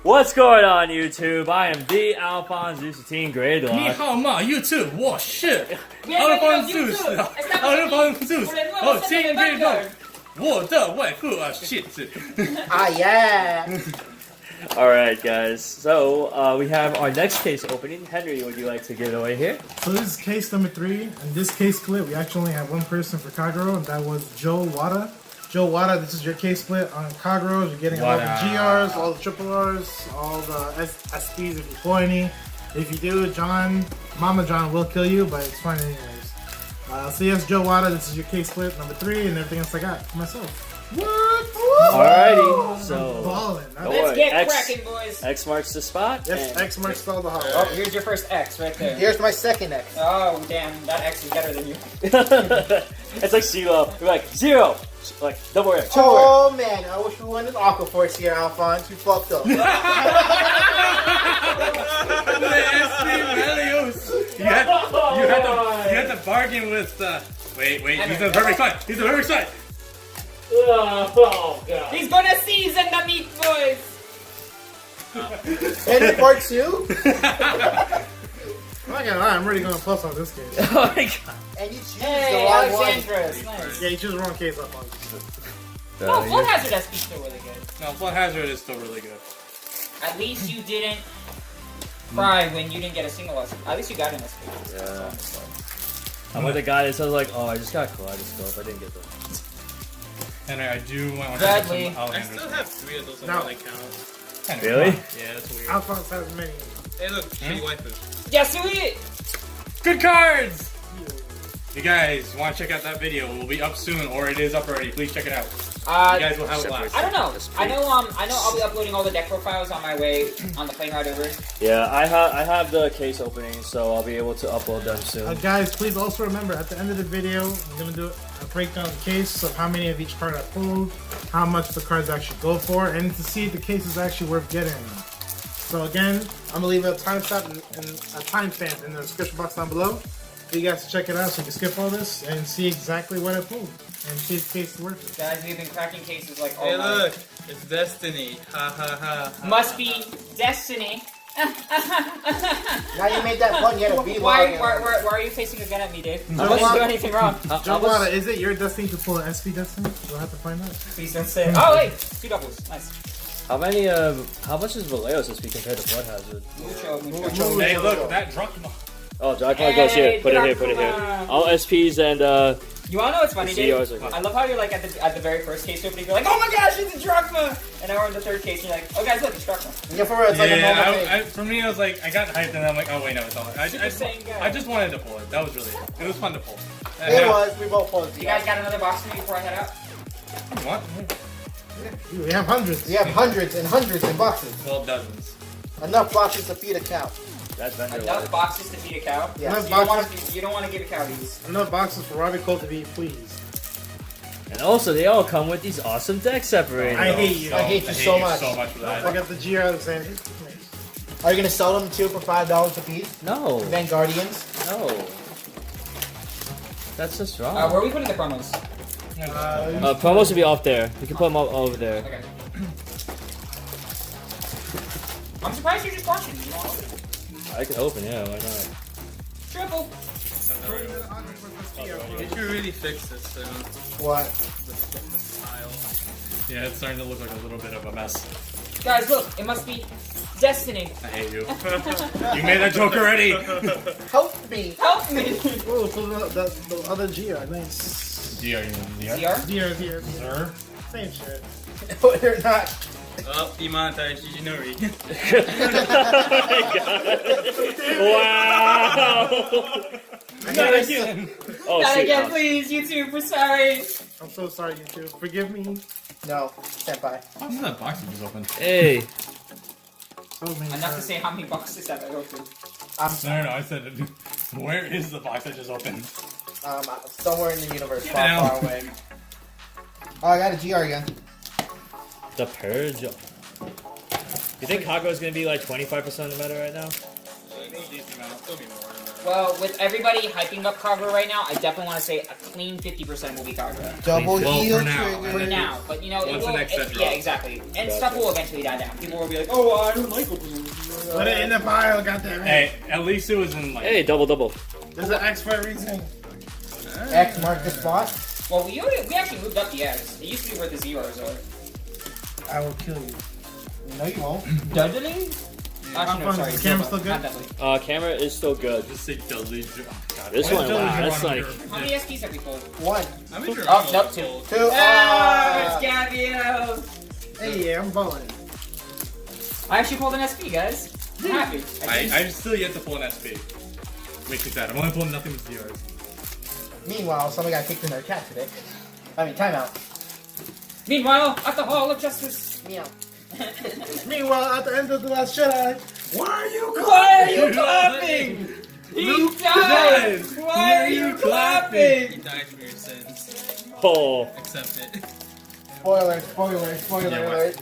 What's going on, YouTube? I am the AlphonZeus Gradelock. 你好吗 YouTube 我是 Bienvenido, AlphonZeus YouTube. AlphonZeus Estamos 哦 aquí 今 con el 天 Vanguard. 我的外父shit Ah, yeah. Alright, guys. So, we have our next case opening. Henry, would you like to give it away here? So this is case number 3. In this case split, we actually only have one person for Kagero, and that was Joe Wattana. Joe Wattana, this is your case split on Kagero. You're getting all the GRs, all the triple Rs, all the SPs if you pull any. If you do, Mama John will kill you, but it's fine anyways. So yes, Joe Wattana, this is your case split number 3, and everything else I got for myself. Alrighty, so Balling. Let's get cracking, boys. X marks the spot. Yes, and X marks all the hard. Oh, here's your first X right there. Here's my second X. Oh, damn. That X is better than you. It's like CeeLo. We're like 0, like double X. Oh man, I wish we wanted Aqua Force here, Alphonse. You fucked up. The SP Valios. You had to bargain with wait, he's the perfect side. He's the perfect side. Oh, God. He's gonna season the meat, boys. And part 2. I'm not gonna lie, I'm really going plus on this case. Oh my God. And you choose Hey, the wrong one. Alexandros. Nice. Yeah, you choose the wrong case up on. No, Flood Hazard SP is still really good. No, Flood Hazard is still really good. At least you didn't cry when you didn't get a single SP. At least you got an SP. Yeah. I'm with the guy that says like, oh, I just got Kaleidoscope. I didn't get the. And I do want to Bradley. I still have 3 of those on No. my account. Really? Yeah, that's weird. Alphonse has many. Hey, look, shitty waifu. Yes, we. Good cards! You guys want to check out that video? It will be up soon, or it is up already. Please check it out. You guys will have it last. I don't know. I know I'll be uploading all the deck profiles on my way on the plane ride over. Yeah, I have the case opening, so I'll be able to upload them soon. Guys, please also remember at the end of the video, I'm gonna do a breakdown of the case of how many of each card I pulled, how much the cards actually go for, and to see if the case is actually worth getting. So again, I'm gonna leave a timestamp in the description box down below for you guys to check it out, so you can skip all this and see exactly what I pulled and see if the case is worth it. Guys, we've been cracking cases like all Hey, night. look, it's Destiny. Ha ha ha. Must be destiny. Now you made that fun. You had a B Why are you facing a gun at me, Dave? I didn't do anything wrong. Joe Wattana, is it your destiny to pull an SP destiny? We'll have to find out. Please don't say. Oh wait, 2 doubles. Nice. How much is Valeos SP compared to Flood Hazard? Mucho. Hey, look, that drunk. Oh, Dracula goes here. Put it here. Put it here. All SPs and You wanna know what's funny, Dave? CRs are good. I love how you're like at the very first case opening, you're like, oh my gosh, it's a Drachma! And now we're in the third case, and you're like, oh guys, look, it's Drachma. Yeah, for real, it's like a normal thing. For me, I was like, I got hyped, and I'm like, oh wait, no, it's all. I just wanted to pull it. That was really it. It was fun to pull. It was. We both pulled. You guys got another box for me before I head out? What? We have hundreds. We have hundreds and hundreds in boxes. Well, dozens. Enough boxes to feed a cow. that's vendor Enough life. boxes to feed a cow? Yeah. Enough You don't want to give a cow these. Enough boxes for Robbie Cole to be pleased. And also, they all come with these awesome deck separators. I hate you. I hate you so much. so much for that. I got the GR Alexander. Are you gonna sell them too for $5 a piece? No, Vanguardians. no. That's just wrong. Where are we putting the promos? Promos will be off there. You can put them all over there. Okay. I'm surprised you're just watching. You want to open it? I can open, yeah, why not? Triple. Did you really fix this soon? What? The style. Yeah, it's starting to look like a little bit of a mess. Guys, look, it must be destiny. I hate you. You made that joke already. Help me. Help me! Oh, so the other GR, nice. GR, you mean CR? GR. Sir? Same shit. No, you're not. Oh, demonetized Shijinori. Wow! Not again. Oh, Not shit. again, Oh. please, YouTube, we're sorry. I'm so sorry, you two. Forgive me. No, senpai. How's that box you just opened? Hey. Oh, man. Enough to say how many boxes have I opened. No, I said, where is the box I just opened? Somewhere in the universe, Get far, down. far away. Oh, I got a GR again. The Purge. You think Kago's gonna be like 25% of the meta right now? Decent amount. Still be more than that. Well, with everybody hyping up Kagero right now, I definitely want to say a clean 50% will be Kagero. Double Well, heel for now. trigger. For now, but you know, it Once will. the next set Yeah, drops. exactly. And stuff will eventually die down. People will be like, "Oh, I don't like opening." Put it in the pile, goddamn it. Hey, at least it was in like. Hey, double. There's an X for a reason. X mark the spot. Well, we actually moved up the X. It used to be where the ZRs are. I will kill you. No, you won't. Doubling? Actually, no, Alphon, sorry. is the camera still good? Not doubling. Camera is still good. Just say delete. Oh, God. This one, wow, that's like. How many SPs have we pulled? One. I'm in Oh, nope, two. Two. Ah, it's Gabio! Hey, yeah, I'm balling. I actually pulled an SP, guys. I'm happy. I'm still yet to pull an SP. Makes me sad. I'm only pulling nothing with ZRs. Meanwhile, somebody got kicked in their cat today. I mean, timeout. Meanwhile, at the Hall of Justice. Meow. Meanwhile, at the end of the last Jedi, why are you Why are you clapping? He died! died! Why are you clapping? He died for your sins. Oh, Accept it. Spoiler Yeah, alert.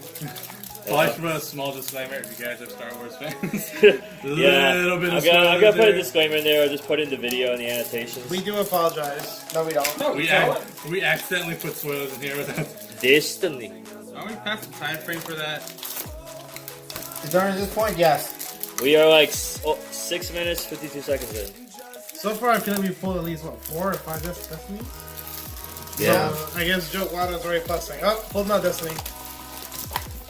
Flash for a small disclaimer if you guys are Star Wars fans. yeah. Little bit of I'm spoilers gonna put a there. disclaimer in there. Or just put in the video and the annotations. We do apologize. No, we don't. No, We accidentally put spoilers in here without. Destiny. Are we past the time frame for that? During this point, yes. We are like 6 minutes 52 seconds in. So far, I feel like we pulled at least, what, 4 or 5 Destiny? Yeah. So, I guess Joe Wattana's already plusing. Oh, pulled out Destiny.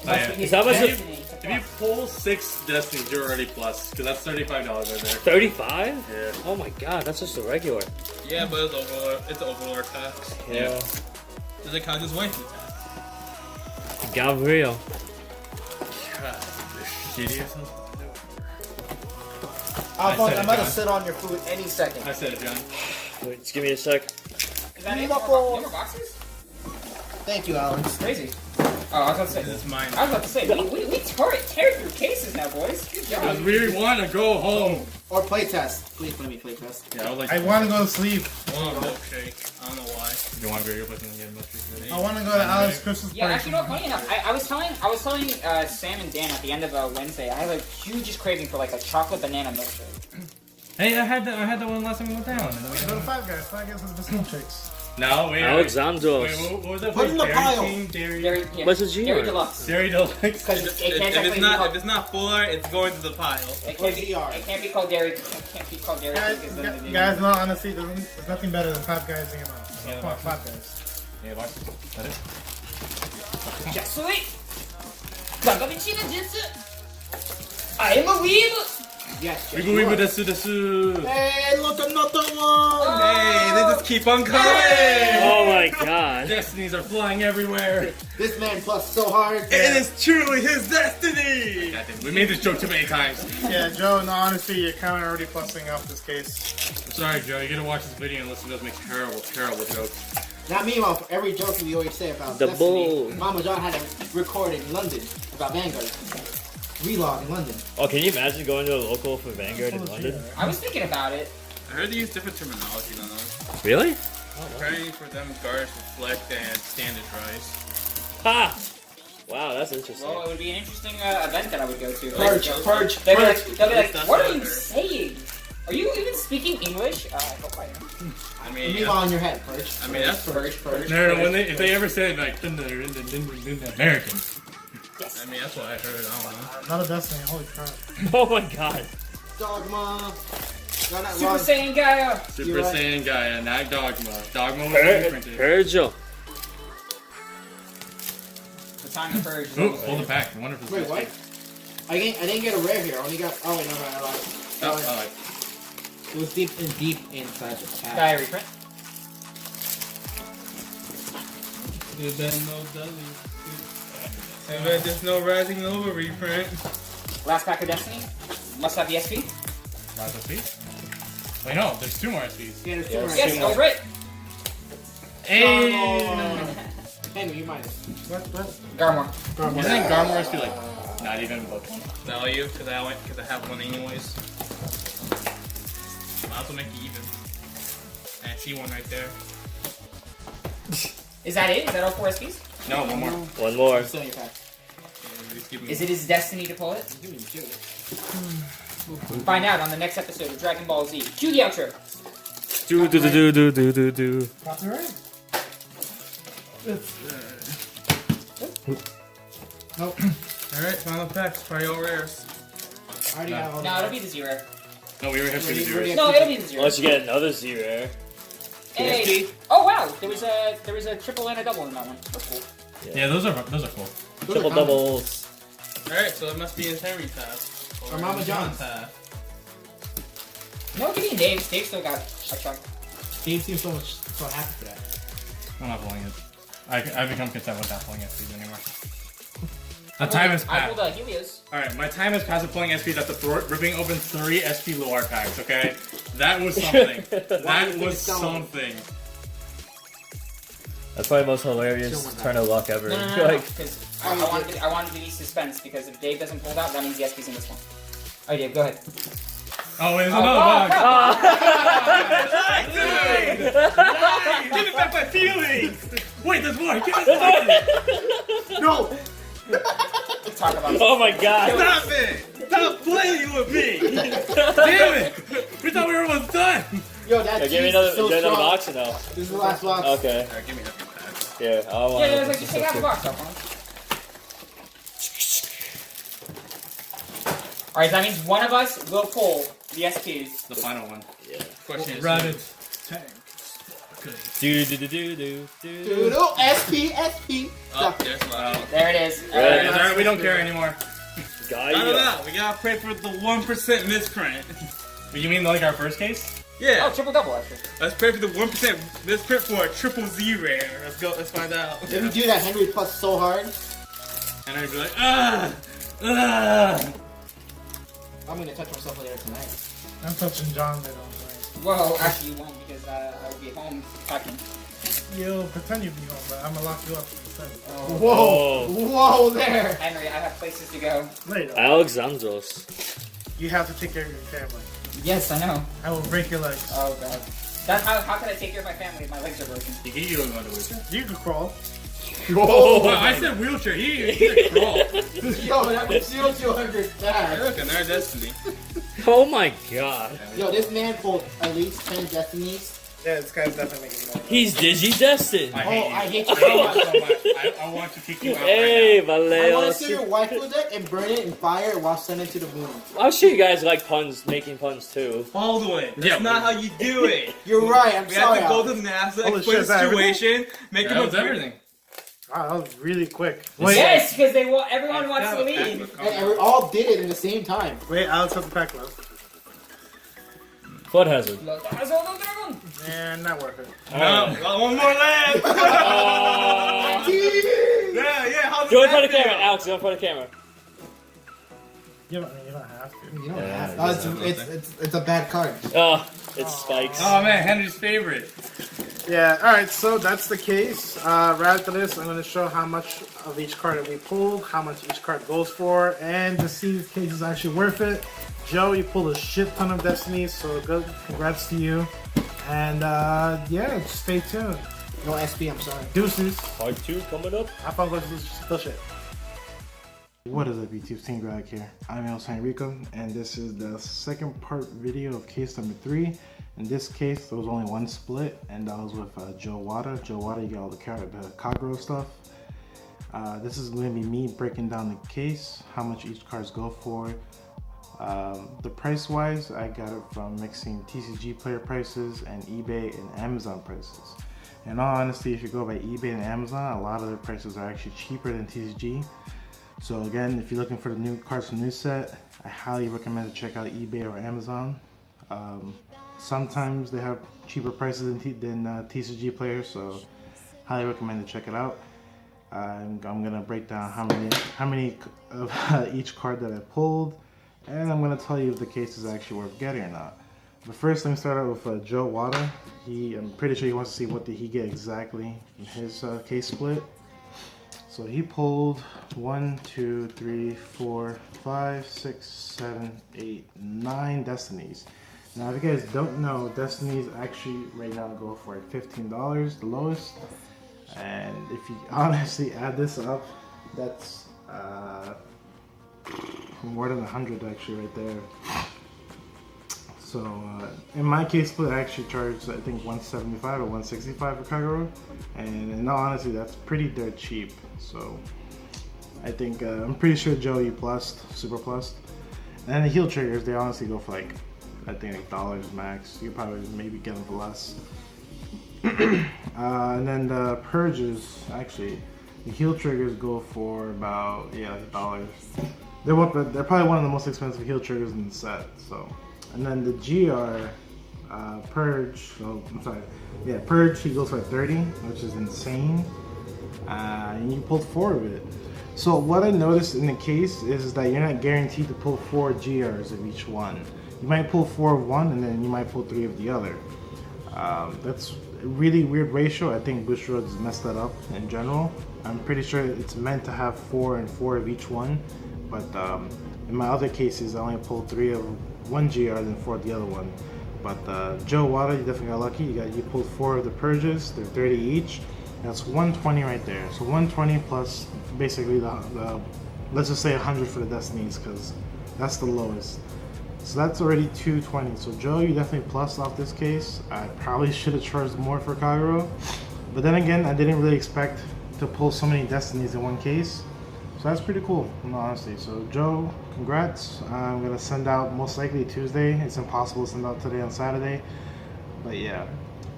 Oh, yeah. Is that much? If you pull 6 Destinies, you're already plus, because that's $35 right there. 35? Yeah. Oh my god, that's just a regular. Yeah, but it's Overlord tax. Yeah. Does it count as waifu tax? Gabriel. God, they're shitty or something. Alphon, said it, I'm about to John. sit on your food any second. I said it, John. Wait, just give me a sec. Is that it? Knuckle. More boxes? Thank you, Alex. Crazy. Oh, I was about to say. It's mine. I was about to say, we tear through cases now, boys. Good job. Because we want to go home. Or playtest. Please let me playtest. Yeah, I would like I want to go to sleep. I want a milkshake. I don't know why. You want to go to your place and get a milkshake? I want to go to Alex's Christmas Yeah, party. actually, no, funny enough, I was telling Sam and Dan at the end of Wednesday, I have a hugest craving for like a chocolate banana milkshake. Hey, I had the one last time we went down. Go to Five Guys. Five Guys has best milkshakes. No, wait. Alexandros. Wait, what was that? Put in the Dairy pile. King, Dairy Yeah, What's a G Dairy or? Deluxe. Dairy Deluxe. Because it can't If technically it's be not called, if it's not full art, it's going to the pile. it can't be, ZR. it can't be called Dairy. It can't be called Dairy Guys, because then the guys, no, honestly, there's nothing better than Five Guys in your mouth. So, Yeah, come on, Five Guys. Yeah, watch this. Is that it? じゃあそれガガビチの術 I am a weeb Yes, We yes. go with desu desu. Hey, look, another one! Hey, they just keep on coming. Oh my god. Destinies are flying everywhere. This man plus so hard. It is truly his destiny. Goddamn, we made this joke too many times. Yeah, Joe, no, honestly, you're kind of already plussing off this case. I'm sorry, Joe. You gotta watch this video and listen to us make terrible, terrible jokes. Now, meanwhile, for every joke we always say about The Destiny, bull. Mama John had a record in London about Vanguard. Relog in London. Oh, can you imagine going to a local for Vanguard in London? I was thinking about it. I heard they use different terminology than us. Really? Apparently for them, guards reflect and standardize. Ha! Wow, that's interesting. Well, it would be an interesting event that I would go to. Purge, purge, They'll be purge. like, That's what are better. you saying? Are you even speaking English? I hope I am. I mean, Meanwhile, in your head, Purge. I mean that's Purge, purge. No, when if they ever say like American. Yes. I mean that's what I heard. I don't know. Not a Destiny, holy crap. Oh my god. Dogma. No, not Super wrong. Saiyan Gaia. Super You're right. Saiyan Gaia, not Dogma. Dogma was reprinted. Virgil. The time to purge. is Oh, almost hold over. it back. I wonder if it's Wait, what? I didn't get a rare here. I only got. Oh wait, no, I lied. Oh, alright. It was deep inside the pack. Gaia reprint. I bet there's no Rising Nova reprint. Last pack of Destiny. Must have the SP. Last SP? Wait, no, there's 2 more SPs. Yeah, there's two more. Yes, go for it. Hey! Henry, you might. What? Garmor. Isn't Garmor SP like not even above 20? Value, because I have one anyways. Might as well make it even. And I see one right there. Is that it? Is that all 4 SPs? No, one more. One more. Still in your pack. Yeah, just give me Is it his destiny to pull it? Give me two. Find out on the next episode of Dragon Ball Z. Cue the outro. Do. Copyright? Nope. Alright, final packs. Probably all rares. I already have all No, it'll be the Z-Rare. No, we already have 3 zeros. No, it'll be the Z-Rare. Unless you get another Z-Rare. Hey. Oh wow, there was a triple and a double in that one. That's cool. Yeah, those are cool. Triple doubles. Alright, so it must be in Henry path. Or Mama John's. path. No, give me Dave. Dave still got a chunk. Dave seems so happy for that. I'm not pulling it. I've become content with not pulling SPs anymore. The time has I passed. pulled Helios. Alright, my time has passed of pulling SPs after ripping open 3 SP Loire packs, okay? That was something. That was something. That's probably the most hilarious turn of luck ever. No, Like, because I wanted to be suspense, because if Dave doesn't pull it out, that means the SP's in this one. Alright, Dave, go ahead. Oh, there's another box. Give me back my feelings! Wait, there's more! Give us more! No! Talk about it. oh my god. Stop it! Stop playing with me! Damn it! We thought we were almost done! Yo, that Give me cheese another, is so get another strong. box or no? This is the last box. Okay. Alright, give me every pack. Yeah, I want Yeah, it was like, just take out the box off, huh? Alright, that means one of us will pull the SPs. The final one. Yeah. Question is, Rabbit. Do. Dude, oh, SP. oh, there's a lot. There it is. Right. Alright, we don't care anymore. Guy. I don't know. We gotta pray for the 1% misprint. You mean like our first case? Yeah. Oh, triple double, actually. Let's pray for the 1% misprint for a triple Z rare. Let's go. Let's find out. If you do that, Henry plus so hard. And I'd be like, ah. I'm gonna touch myself later tonight. I'm touching John later on tonight. Well, actually you won't, because I will be home packing. You'll pretend you'll be home, but I'm gonna lock you up instead. Whoa! Whoa there! Henry, I have places to go. Later. AlphonZeus. You have to take care of your family. Yes, I know. I will break your legs. Oh, God. That's how can I take care of my family if my legs are broken? You don't want to wheelchair. You can crawl. Oh, I said wheelchair. He said crawl. Yo, that was 0-200 Hey, fast. look, another Destiny. Oh my god. Yo, this man pulled at least 10 destinies. Yeah, this guy's definitely making money. He's Digi-destined. I hate you. I hate you I so hate much. you so much. I want to kick you out Hey, right I want to Valeo. see your waifu deck and burn it in fire while sending it to the moon. I'm sure you guys like puns, making puns too. Baldwin. That's Yeah, not how you do it. You're right, I'm We sorry. have to go Al. to NASA, Holy explain shit, the is that everything? situation, make now. him That was everything. Wow, that was really quick. Yes, because everyone wants to lead. And we all did it in the same time. Wait, Alex has the pack left. Flood hazard. Man, not worth it. No, got one more left. Oh. yeah, how's Go in front that of the camera, feel? Alex. Go in front of the camera. You don't have to. You don't Yeah, have to. It's a bad card. Oh, it's spikes. Oh man, Henry's favorite. Yeah, alright, so that's the case. Right after this, I'm going to show how much of each card that we pulled, how much each card goes for, and to see if the case is actually worth it. Joe, you pulled a shit ton of destinies, so good. Congrats to you. And yeah, just stay tuned. No SP, I'm sorry. Deuces. Part 2 coming up. Have fun with this shit. What is up, YouTube? Gradelock here. I'm Rico, and this is the second part video of case number 3. In this case, there was only one split, and that was with Joe Wattana. Joe Wattana, you got all the Kagero stuff. This is going to be me breaking down the case, how much each cards go for. The price wise, I got it from mixing TCG player prices and eBay and Amazon prices. In all honesty, if you go by eBay and Amazon, a lot of their prices are actually cheaper than TCG. So again, if you're looking for the new cards from the new set, I highly recommend to check out eBay or Amazon. Sometimes they have cheaper prices than TCG players, so highly recommend to check it out. I'm gonna break down how many of each card that I pulled, and I'm gonna tell you if the case is actually worth getting or not. But first, let me start out with Joe Wattana. I'm pretty sure he wants to see what did he get exactly in his case split. So he pulled 1, 2, 3, 4, 5, 6, 7, 8, 9 destinies. Now, if you guys don't know, destinies actually right now go for $15, the lowest. And if you honestly add this up, that's more than 100 actually right there. So in my case split, I actually charged I think 175 or 165 for Kagero, and in all honesty, that's pretty dirt cheap. So I think I'm pretty sure Joe, you plussed, super plussed. And the heel triggers, they honestly go for like I think like dollars max. You probably maybe get them for less. And then the purges, actually, the heel triggers go for about like $1. They're probably one of the most expensive heel triggers in the set. So, and then the GR purge. Oh, I'm sorry. Yeah, purge. He goes for 30, which is insane. And you pulled 4 of it. So what I noticed in the case is that you're not guaranteed to pull 4 GRs of each one. You might pull 4 of one, and then you might pull 3 of the other. That's a really weird ratio. I think Bushiroad's messed that up in general. I'm pretty sure it's meant to have 4 and 4 of each one, but in my other cases, I only pulled 3 of one GR and 4 of the other one. But Joe Wattana, you definitely got lucky. You pulled 4 of the purges. They're 30 each. That's 120 right there. So 120 plus basically the let's just say 100 for the Destinies, because that's the lowest. So that's already 220. So Joe, you definitely plus off this case. I probably should have charged more for Kagero, but then again, I didn't really expect to pull so many Destinies in one case. So that's pretty cool, in all honesty. So Joe, congrats. I'm gonna send out most likely Tuesday. It's impossible to send out today on Saturday, but yeah.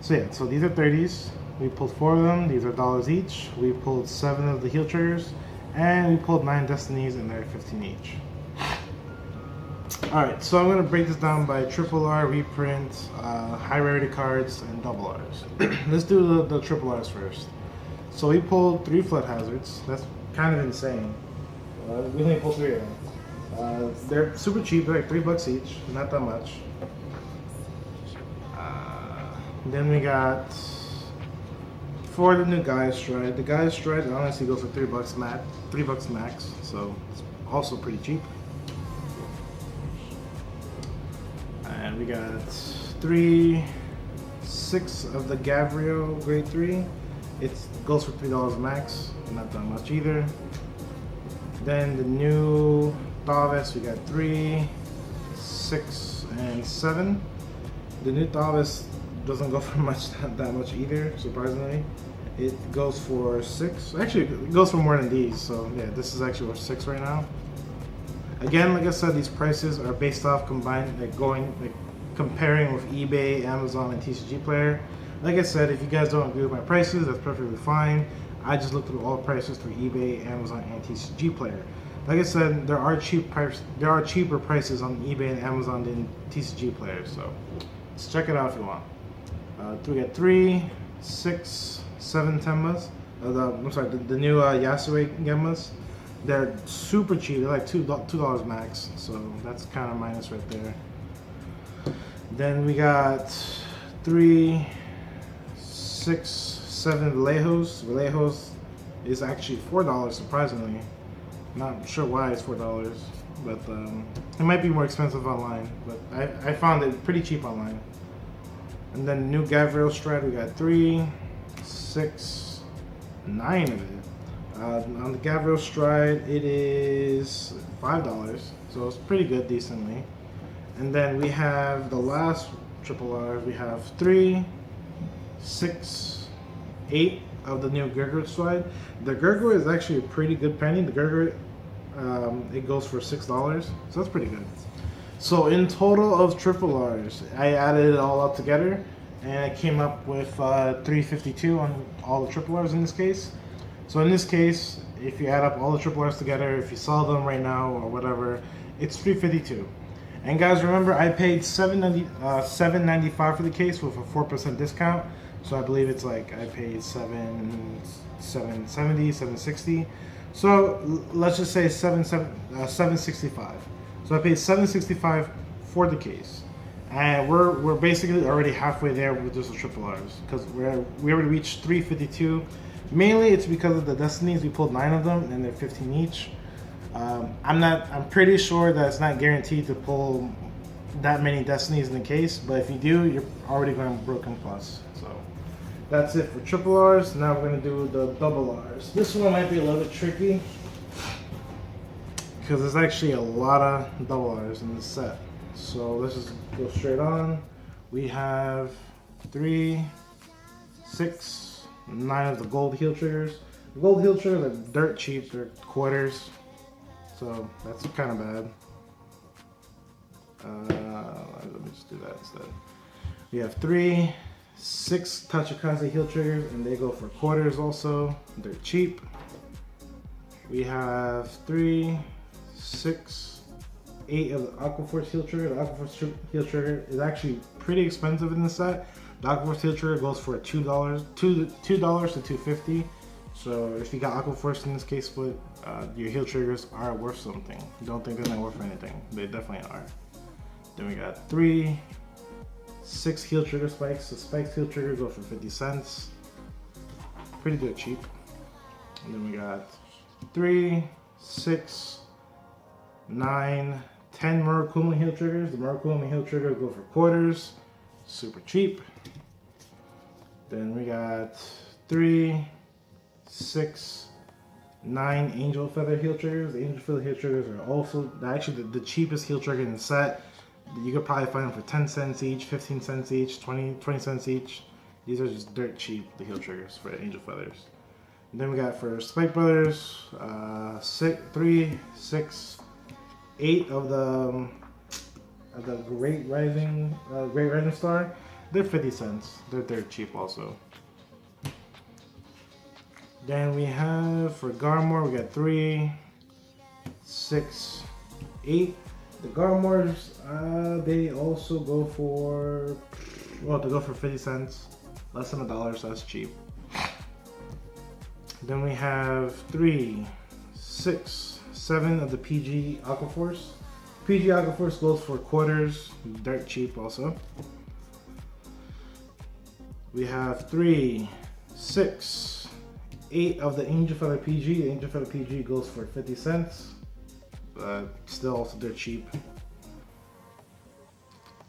So these are 30s. We pulled 4 of them. These are $1 each. We pulled 7 of the heel triggers, and we pulled 9 Destinies, and they're 15 each. Alright, so I'm going to break this down by triple R, reprints, high rarity cards, and double Rs. Let's do the triple Rs first. So we pulled 3 flood hazards. That's kind of insane. We only pulled 3 of them. They're super cheap. They're like $3 each. Not that much. Then we got 4 of the new Gaia Stride. The Gaia Stride honestly goes for $3 max. So it's also pretty cheap. And we got 6 of the Gabriel Grade 3. It goes for $3 max, not that much either. Then the new Tavis, we got 3, 6, and 7. The new Tavis doesn't go for that much either, surprisingly. It goes for 6. Actually, it goes for more than these, so yeah, this is actually worth 6 right now. Again, like I said, these prices are based off comparing with eBay, Amazon, and TCG Player. Like I said, if you guys don't agree with my prices, that's perfectly fine. I just looked through all prices through eBay, Amazon, and TCG Player. Like I said, there are cheaper prices on eBay and Amazon than TCG Player, so let's check it out if you want. We got 3, 6, 7 Tenmas. The new Yasue Genmas. They're super cheap. They're like $2 max, so that's kind of minus right there. Then we got 3, 6, 7 Vallejos. Vallejos is actually $4, surprisingly. Not sure why it's $4, but it might be more expensive online. But I found it pretty cheap online. And then new Gabriel Stride, we got 3, 6, 9 of it. On the Gabriel Stride, it is $5, so it's pretty good, decently. And then we have the last triple R. We have 3, 6, 8 of the new Gurgur Stride. The Gurgur is actually a pretty good penny. The Gurgur, it goes for $6, so that's pretty good. So in total of triple Rs, I added it all up together, and I came up with 352 on all the triple Rs in this case. So in this case, if you add up all the triple Rs together, if you sell them right now or whatever, it's 352. And guys, remember I paid $7.95 for the case with a 4% discount. So I believe it's like I paid $7.70, $7.60. So let's just say $7.65. So I paid $7.65 for the case, and we're basically already halfway there with just the triple Rs, because we already reached 352. Mainly it's because of the Destinies. We pulled 9 of them, and they're 15 each. I'm pretty sure that it's not guaranteed to pull that many Destinies in the case, but if you do, you're already going broken plus. So that's it for triple Rs. Now we're going to do the double Rs. This one might be a little bit tricky, because there's actually a lot of double Rs in this set. So let's just go straight on. We have 3, 6, 9 of the gold heel triggers. The gold heel triggers are dirt cheap, they're quarters. So that's kind of bad. Let me just do that instead. We have 3, 6 Tachikaze heel triggers, and they go for quarters also. They're cheap. We have 3, 6, 8 of the Aquaforce heel trigger. The Aquaforce heel trigger is actually pretty expensive in this set. The Aquaforce heel trigger goes for $2 to $2.50. So if you got Aquaforce in this case split, your heel triggers are worth something. Don't think they're not worth anything. They definitely are. Then we got 3, 6 heel trigger spikes. The spikes heel trigger go for 50 cents. Pretty good, cheap. And then we got 3, 6, 9, 10 Murakuma heel triggers. The Murakuma heel triggers go for quarters. Super cheap. Then we got 3, 6, 9 Angel Feather heel triggers. The Angel Feather heel triggers are also actually the cheapest heel trigger in the set. You could probably find them for 10 cents each, 15 cents each, 20 cents each. These are just dirt cheap, the heel triggers for Angel Feathers. And then we got for Spike Brothers, 3, 6, 8 of the Great Rising Star. They're 50 cents. They're dirt cheap also. Then we have for Garmor, we got 3, 6, 8. The Garmors, they also go for, well, they go for 50 cents, less than $1, so that's cheap. Then we have 3, 6, 7 of the PG Aquaforce. PG Aquaforce goes for quarters, dirt cheap also. We have 3, 6, 8 of the Angel Feather PG. The Angel Feather PG goes for 50 cents. Still also dirt cheap.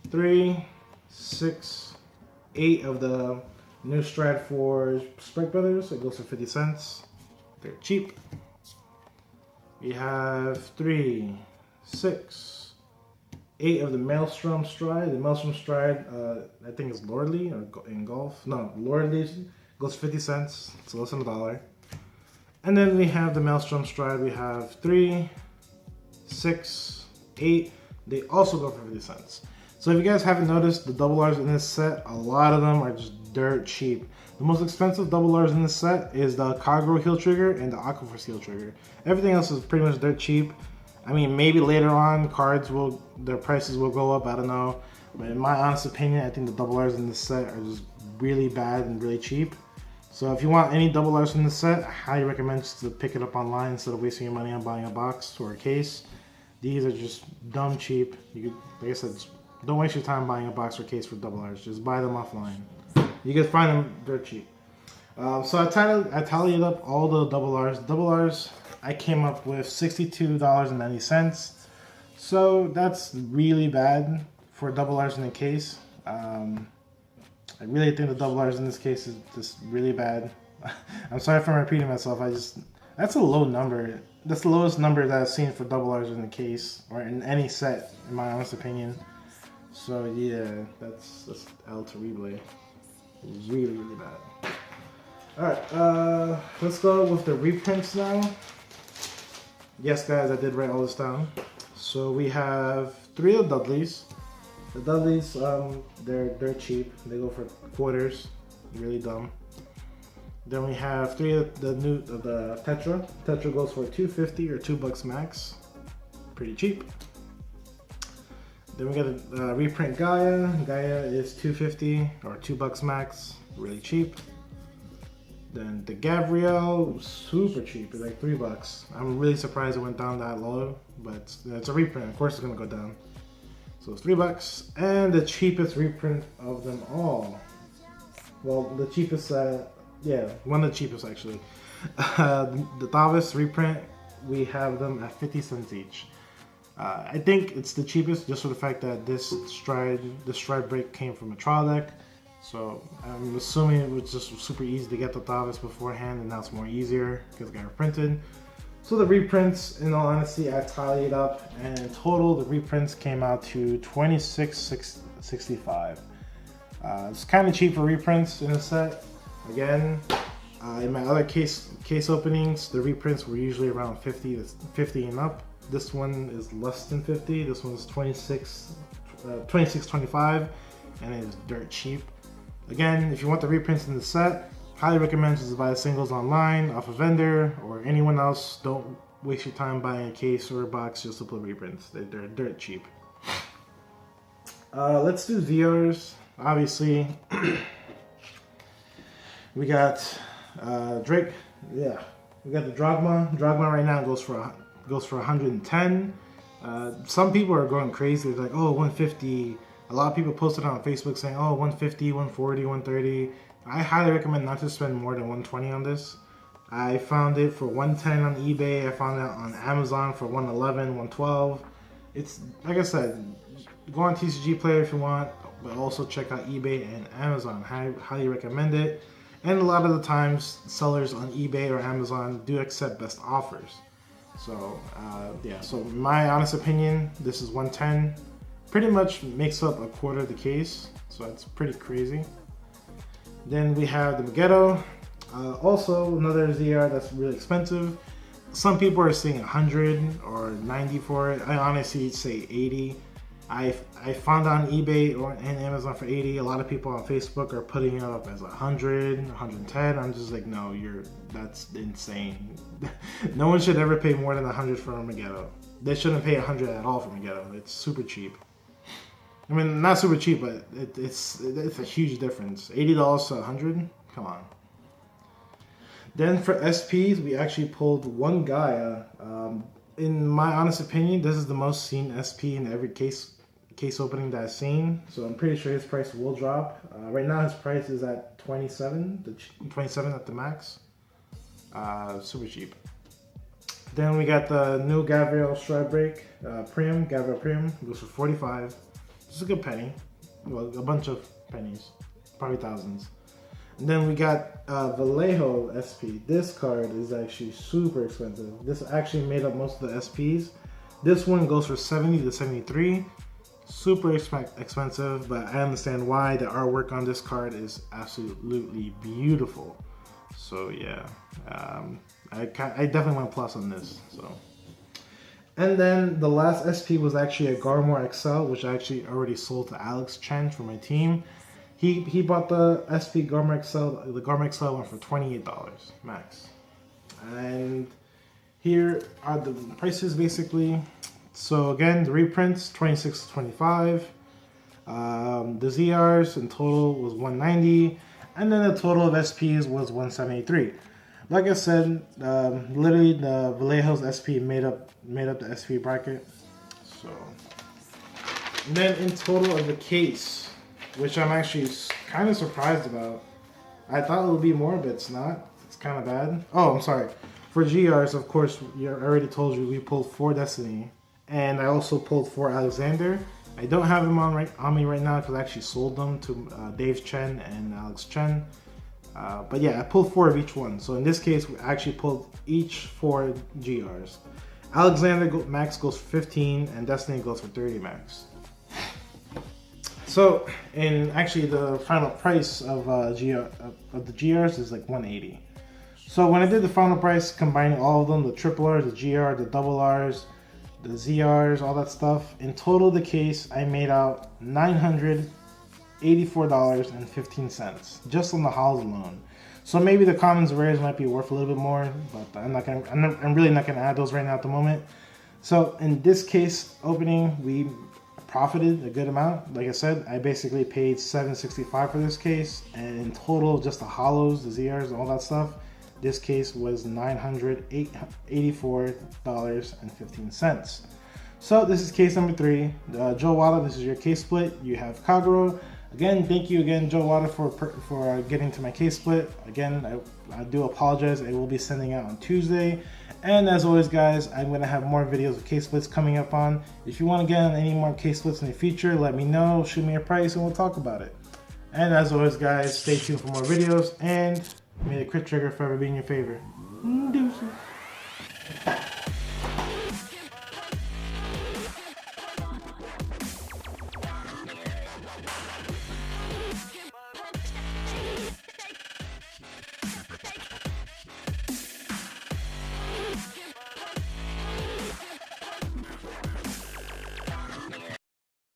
3, 6, 8 of the new Stride for Spike Brothers. It goes for 50 cents. They're cheap. We have 3, 6, 8 of the Maelstrom Stride. The Maelstrom Stride, I think it's Lordly or in golf. No, Lordly goes 50 cents. It's less than $1. And then we have the Maelstrom Stride. We have 3, 6, 8. They also go for 50 cents. So if you guys haven't noticed, the double R's in this set, a lot of them are just dirt cheap. The most expensive double R's in this set is the Kagero heel trigger and the Aquaforce heel trigger. Everything else is pretty much dirt cheap. I mean, maybe later on their prices will go up, I don't know. But in my honest opinion, I think the double R's in this set are just really bad and really cheap. So if you want any double R's in this set, I highly recommend just to pick it up online instead of wasting your money on buying a box or a case. These are just dumb cheap. You could, like I said, don't waste your time buying a box or case for double R's. Just buy them offline. You can find them dirt cheap. So I tallied up all the double R's. Double R's, I came up with $62.90. So that's really bad for double R's in a case. I really think the double R's in this case is just really bad. I'm sorry for repeating myself. That's a low number. That's the lowest number that I've seen for double R's in the case or in any set, in my honest opinion. So yeah, that's El Terrible. Really, really bad. Alright, let's go with the reprints now. Yes guys, I did write all this down. So we have 3 of Dudleys. The Dudleys, they're cheap. They go for quarters. Really dumb. Then we have 3 of the Tetra. Tetra goes for $2.50 or $2 max. Pretty cheap. Then we got a reprint Gaia. Gaia is $2.50 or $2 max. Really cheap. Then the Gabrielle, super cheap. It's like $3. I'm really surprised it went down that low, but it's a reprint. Of course, it's gonna go down. So it's $3, and the cheapest reprint of them all. Well, the cheapest, one of the cheapest actually. The Tavis reprint, we have them at 50 cents each. I think it's the cheapest just for the fact that this stride break came from a trial deck. So I'm assuming it was just super easy to get the Tavis beforehand, and now it's more easier because it got reprinted. So the reprints, in all honesty, I tallied up, and in total the reprints came out to $26.65. It's kind of cheap for reprints in a set. Again, in my other case openings, the reprints were usually around 50 and up. This one is less than 50. This one's $26.25, and it is dirt cheap. Again, if you want the reprints in the set, highly recommend to buy the singles online, off a vendor, or anyone else. Don't waste your time buying a case or a box just to pull reprints. They're dirt cheap. Let's do ZRs. Obviously, we got Drake. Yeah, we got the Drogma. Drogma right now goes for 110. Some people are going crazy. They're like, oh, 150. A lot of people posted on Facebook saying, oh, 150, 140, 130. I highly recommend not to spend more than 120 on this. I found it for 110 on eBay. I found it on Amazon for 111, 112. It's, like I said, go on TCG Player if you want, but also check out eBay and Amazon. I highly recommend it. And a lot of the times, sellers on eBay or Amazon do accept best offers. So, yeah, so my honest opinion, this is 110. Pretty much makes up a quarter of the case, so that's pretty crazy. Then we have the Kagero. Also, another ZR that's really expensive. Some people are saying 100 or 90 for it. I honestly say 80. I found it on eBay and Amazon for 80. A lot of people on Facebook are putting it up as 100, 110. I'm just like, no, that's insane. No one should ever pay more than 100 for a Kagero. They shouldn't pay 100 at all for Kagero. It's super cheap. I mean, not super cheap, but it's a huge difference. $80 to 100? Come on. Then for SPs, we actually pulled one Gaia. In my honest opinion, this is the most seen SP in every case opening that I've seen. So I'm pretty sure his price will drop. Right now, his price is at 27 at the max. Super cheap. Then we got the new Gabriel Stride Break Gabriel Prim. Goes for 45. Just a good penny. Well, a bunch of pennies. Probably thousands. And then we got Vallejo SP. This card is actually super expensive. This actually made up most of the SPs. This one goes for 70 to 73. Super expensive, but I understand why. The artwork on this card is absolutely beautiful. So yeah, I definitely went plus on this. So. And then the last SP was actually a Garmore XL, which I actually already sold to Alex Chen for my team. He bought the SP Garmore XL. The Garmore XL went for $28 max. And here are the prices basically. So again, the reprints $26.25. The ZRs in total was $190, and then the total of SPs was $173. Like I said, literally the Vallejo's SP made up the SP bracket. So, and then in total of the case, which I'm actually kind of surprised about. I thought it would be more, but it's not. It's kind of bad. Oh, I'm sorry. For GRs, of course, I already told you we pulled 4 Destiny, and I also pulled 4 Alexander. I don't have them on me right now because I actually sold them to Dave Chen and Alex Chen. But yeah, I pulled 4 of each one. So in this case, we actually pulled each 4 GRs. Alexander max goes for 15, and Destiny goes for 30 max. So, and actually the final price of the GRs is like 180. So when I did the final price, combining all of them, the triple Rs, the GR, the double Rs, the ZRs, all that stuff, in total the case, I made out $984.15 just on the hauls alone. So maybe the commons and rares might be worth a little bit more, but I'm really not gonna add those right now at the moment. So in this case opening, we profited a good amount. Like I said, I basically paid $765 for this case, and in total, just the holos, the ZRs, and all that stuff, this case was $984.15. So this is case number 3. Joe Wattana, this is your case split. You have Kagero. Again, thank you again, Joe Wattana, for getting to my case split. Again, I do apologize. I will be sending out on Tuesday. And as always, guys, I'm going to have more videos of case splits coming up on. If you want to get on any more case splits in the future, let me know, shoot me a price, and we'll talk about it. And as always, guys, stay tuned for more videos, and may the crit trigger forever be in your favor. Deuces.